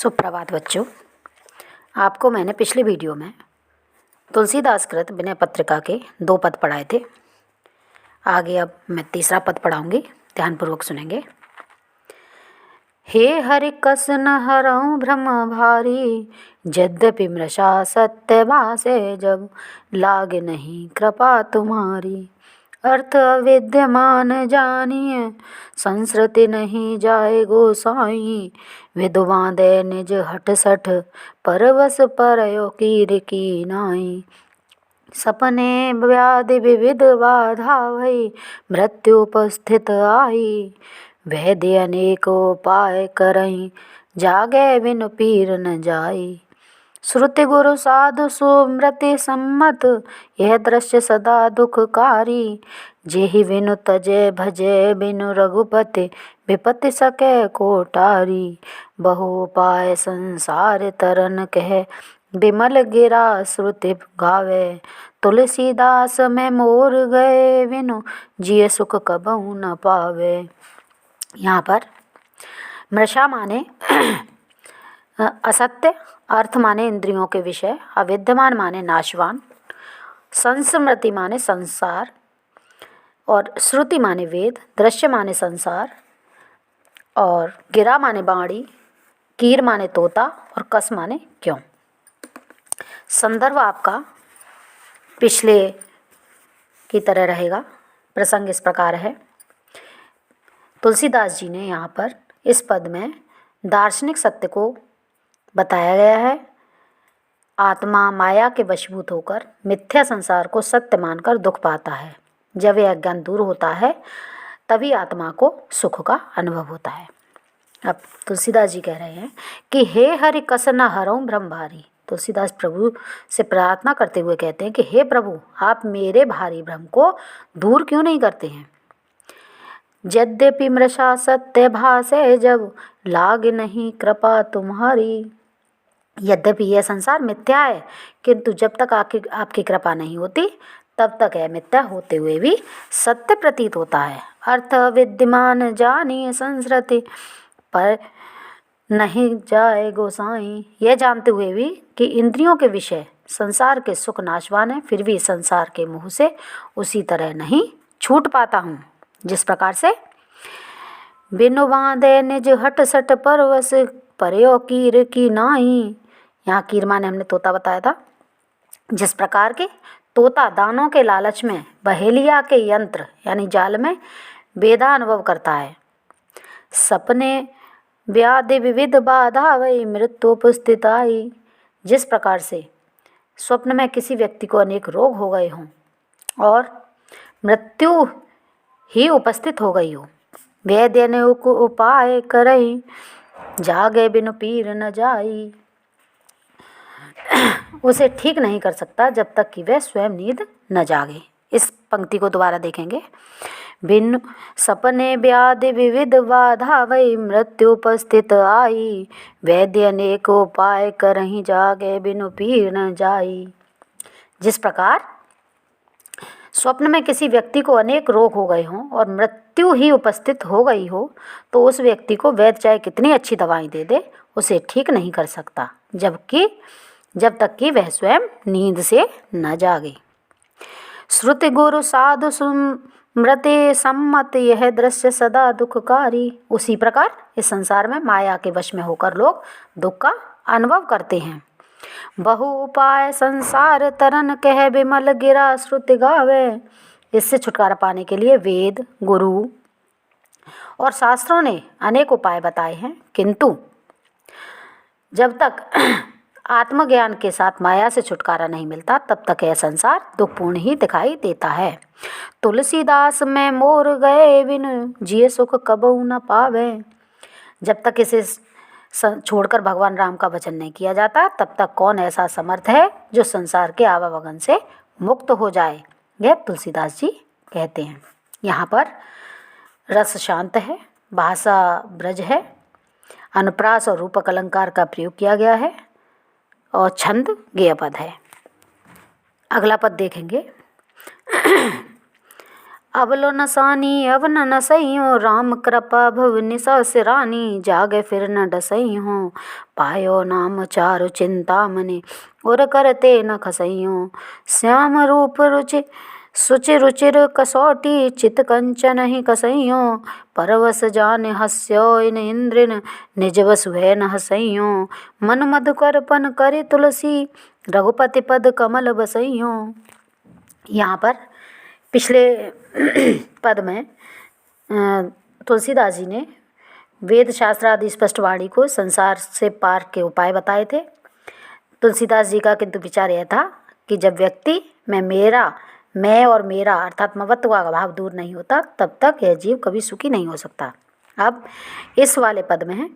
सुप्रभात बच्चों। आपको मैंने पिछले वीडियो में तुलसीदास कृत विनय पत्रिका के 2 पद पढ़ाए थे। आगे अब मैं तीसरा पद पढ़ाऊंगी, ध्यानपूर्वक सुनेंगे। हे हरि कस न हरऊँ भ्रम भारी, यद्यपि मृषा सत्य भासे जब, लागे नहीं कृपा तुम्हारी। अर्थ अविद्यमान जानिए, संस्कृति नहीं जाए गोसाई। विद्वान दे निज हट सठ, परवश परयो की नाई। सपने व्याधि विविध बाधा भई, मृत्यु उपस्थित आई। वैद्य अनेक उपाय करई, जागे बिनु पीर न जाई। श्रुति गुरु साधु सुमृति सम्मत, यह दृश्य सदा दुखकारी। जेहि बिनु तजे भजे बिनु रघुपति, विपत्ति सके कोटारी। बहु उपाय संसार तरन कह, बिमल गिरा श्रुति गावे। तुलसीदास में मोर गए बिनु, जिय सुख कबहु न पावे। यहाँ पर मृषा माने असत्य, अर्थ माने इंद्रियों के विषय, अविद्यमान माने नाशवान, संस्मृति माने संसार, और श्रुति माने वेद, दृश्य माने संसार, और गिरा माने बाणी, कीर माने तोता, और कस माने क्यों। संदर्भ आपका पिछले की तरह रहेगा। प्रसंग इस प्रकार है। तुलसीदास जी ने यहाँ पर इस पद में दार्शनिक सत्य को बताया गया है। आत्मा माया के वशीभूत होकर मिथ्या संसार को सत्य मानकर दुख पाता है। जब यह अज्ञान दूर होता है तभी आत्मा को सुख का अनुभव होता है। अब तुलसीदास जी कह रहे हैं कि हे हरि कस न हरऊँ भ्रम भारी। तुलसीदास प्रभु से प्रार्थना करते हुए कहते हैं कि हे प्रभु, आप मेरे भारी भ्रम को दूर क्यों नहीं करते हैं। यद्यपि मृषा सत्य भासे जब, लाग नहीं कृपा तुम्हारी। यद्यपि यह संसार मिथ्या है, किंतु जब तक आपकी कृपा नहीं होती तब तक यह मिथ्या होते हुए भी सत्य प्रतीत होता है। अर्थ विद्यमान जानिए, संस्कृति पर नहीं जाए गोसाई। यह जानते हुए भी कि इंद्रियों के विषय संसार के सुख नाशवान है, फिर भी संसार के मुँह से उसी तरह नहीं छूट पाता हूँ जिस प्रकार से बिनु बांधे निज हट सट परवश, परयो कीर की नाई। यहाँ कीर माने हमने तोता बताया था। जिस प्रकार के तोता दानों के लालच में बहेलिया के यंत्र यानी जाल में बेधा अनुभव करता है। सपने व्याधि विविध बाधा वही, मृत्यु उपस्थित आई। जिस प्रकार से स्वप्न में किसी व्यक्ति को अनेक रोग हो गए हों और मृत्यु ही उपस्थित हो गई हो। वैद्य ने उपाय करई, जागे बिनु पीर न जाई। उसे ठीक नहीं कर सकता जब तक कि वह स्वयं नींद न जागे। इस पंक्ति को दोबारा देखेंगे। बिनु सपने व्याधि विविध बाधा वही, मृत्यु उपस्थित आई। वैद्य अनेक उपाय करही, जागे बिनु पीर न जाई। जिस प्रकार स्वप्न में किसी व्यक्ति को अनेक रोग हो गए हों और मृत्यु ही उपस्थित हो गई हो, तो उस व्यक्ति को वैद्य चाहे कितनी अच्छी दवाई दे दे, उसे ठीक नहीं कर सकता जब तक कि वह स्वयं नींद से न जागे। श्रुति गुरु साधु सुमृति सम्मत, यह दृश्य सदा दुखकारी। उसी प्रकार इस संसार में माया के वश में होकर लोग दुख का अनुभव करते हैं। बहु उपाय संसार तरन कह, बिमल गिरा श्रुति गावे। इससे छुटकारा पाने के लिए वेद, गुरु और शास्त्रों ने अनेक उपाय बताए हैं, किंतु जब तक आत्मज्ञान के साथ माया से छुटकारा नहीं मिलता तब तक यह संसार दुखपूर्ण ही दिखाई देता है। तुलसीदास में मोर गए बिनु, जिय सुख कबहु न पावे। जब तक इसे छोड़कर भगवान राम का भजन नहीं किया जाता तब तक कौन ऐसा समर्थ है जो संसार के आवागमन से मुक्त हो जाए, यह तुलसीदास जी कहते हैं। यहाँ पर रस शांत है, भाषा ब्रज है, अनुप्रास और रूपक अलंकार का प्रयोग किया गया है और छंद गेय पद है। अगला पद देखेंगे। अबलो नसानी अब न नसइयो, राम कृपा भव निसा सिरानी, जागे फिर न डसइयो, पायो नाम चारु चिंता मनि, उर करते न खसइयो, श्याम रूप रुचि सुचि रुचिर कसौटी, चित कंचन ही कसइयो, परवस जान हस्यो इन इंद्रिन, निज वसु है न हसइयो, मन मधुकरपन करे तुलसी, रघुपति पद कमल बसइयो। यहाँ पर पिछले पद में तुलसीदास जी ने वेद शास्त्र आदि स्पष्ट वाणी को संसार से पार के उपाय बताए थे। तुलसीदास जी का किंतु विचार यह था कि जब व्यक्ति में मैं और मेरा अर्थात ममत्व का भाव दूर नहीं होता, तब तक यह जीव कभी सुखी नहीं हो सकता। अब इस वाले पद में है,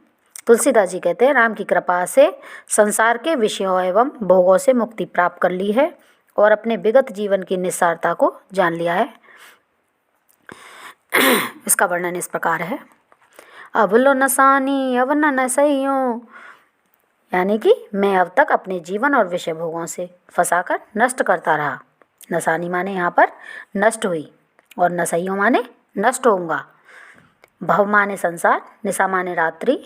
तुलसीदास जी कहते हैं, राम की कृपा से संसार के विषयों एवं भोगों से मुक्ति प्राप्त कर ली है और अपने विगत जीवन की निस्सारता को जान लिया है। इसका वर्णन इस प्रकार है। अबलो नसानी अब न नसइयो, यानी कि मैं अब तक अपने जीवन और विषय भोगों से फंसाकर नष्ट करता रहा। नसानी माने यहाँ पर नष्ट हुई और नसइयो माने नष्ट होऊंगा। भव माने संसार, निशा माने रात्रि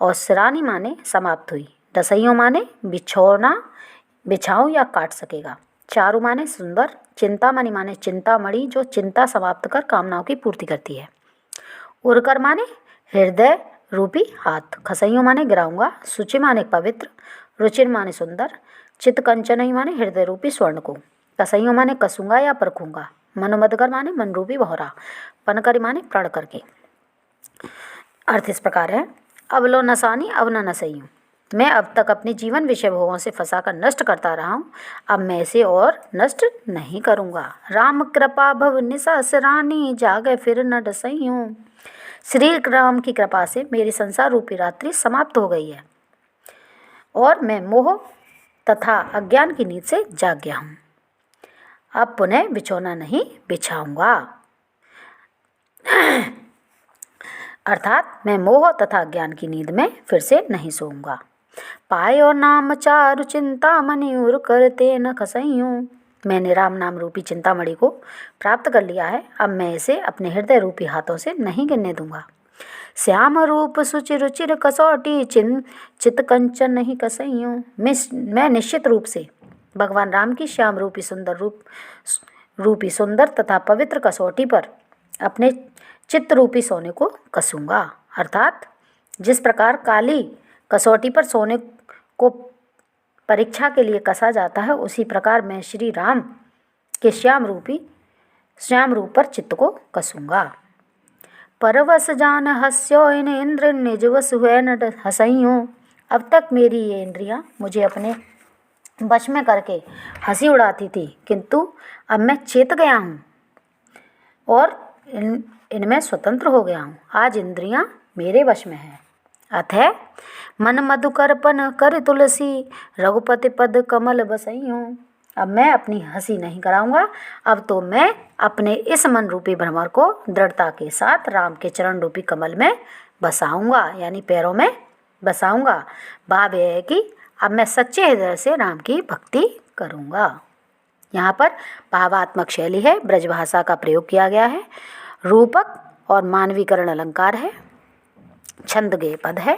और सिरानी माने समाप्त हुई। डसइयो माने बिछाऊं या काट सकेगा। चारु माने सुंदर। चिंतामणि माने चिंतामणि जो चिंता समाप्त कर कामनाओं की पूर्ति करती है। उर्कर माने हृदय रूपी हाथ। खसइयो माने गिराऊंगा। सुचि माने पवित्र। रुचिर माने सुंदर। चित कंचन माने हृदय रूपी स्वर्ण को। कसइयो माने कसूंगा या परखूंगा। मनोमदकर माने मन रूपी भौरा। पनकर माने प्रण करके। अर्थ इस प्रकार है, अबलो नसानी अब न नसइयो, मैं अब तक अपने जीवन विषय भोगों से फंसाकर नष्ट करता रहा हूँ, अब मैं इसे और नष्ट नहीं करूँगा। राम कृपा भव निसा सिरानी, जागे फिर न डसइयो। श्री राम की कृपा से मेरी संसार रूपी रात्रि समाप्त हो गई है और मैं मोह तथा अज्ञान की नींद से जाग गया हूँ। अब पुनः बिछौना नहीं बिछाऊंगा, अर्थात मैं मोह तथा ज्ञान की नींद में फिर से नहीं सोऊंगा। पायो नाम चारु चिंतामणि, उर करते न खसइयो, मैंने राम नाम रूपी चिंतामणि को प्राप्त कर लिया है, अब मैं इसे अपने हृदय रूपी हाथों से नहीं गिरने दूंगा। श्याम रूप सुचि रुचिर कसौटी, चित कंचन नहीं कसइयो, मैं निश्चित रूप से भगवान राम की श्याम रूपी सुंदर तथा पवित्र कसौटी पर अपने चित्त रूपी सोने को कसूंगा। अर्थात जिस प्रकार काली कसौटी पर सोने को परीक्षा के लिए कसा जाता है, उसी प्रकार मैं श्री राम के श्याम रूप पर चित्त को कसूंगा। परवश जान हस्यो इन इंद्र, निज वश हुए न हसइयो, अब तक मेरी ये इंद्रियां मुझे अपने वश में करके हंसी उड़ाती थी, किंतु अब मैं चेत गया हूँ और इनमें स्वतंत्र हो गया हूँ। आज इंद्रियां मेरे वश में हैं। अतः मन मधुकरपन कर तुलसी, रघुपति पद कमल बसइयो, अब मैं अपनी हंसी नहीं कराऊंगा, अब तो मैं अपने इस मन रूपी भ्रमर को दृढ़ता के साथ राम के चरण रूपी कमल में बसाऊंगा, यानी पैरों में बसाऊंगा। भाव यह है कि अब मैं सच्चे हृदय से राम की भक्ति करूंगा। यहाँ पर भावात्मक शैली है, ब्रजभाषा का प्रयोग किया गया है, रूपक और मानवीकरण अलंकार है, छंद गेय पद है।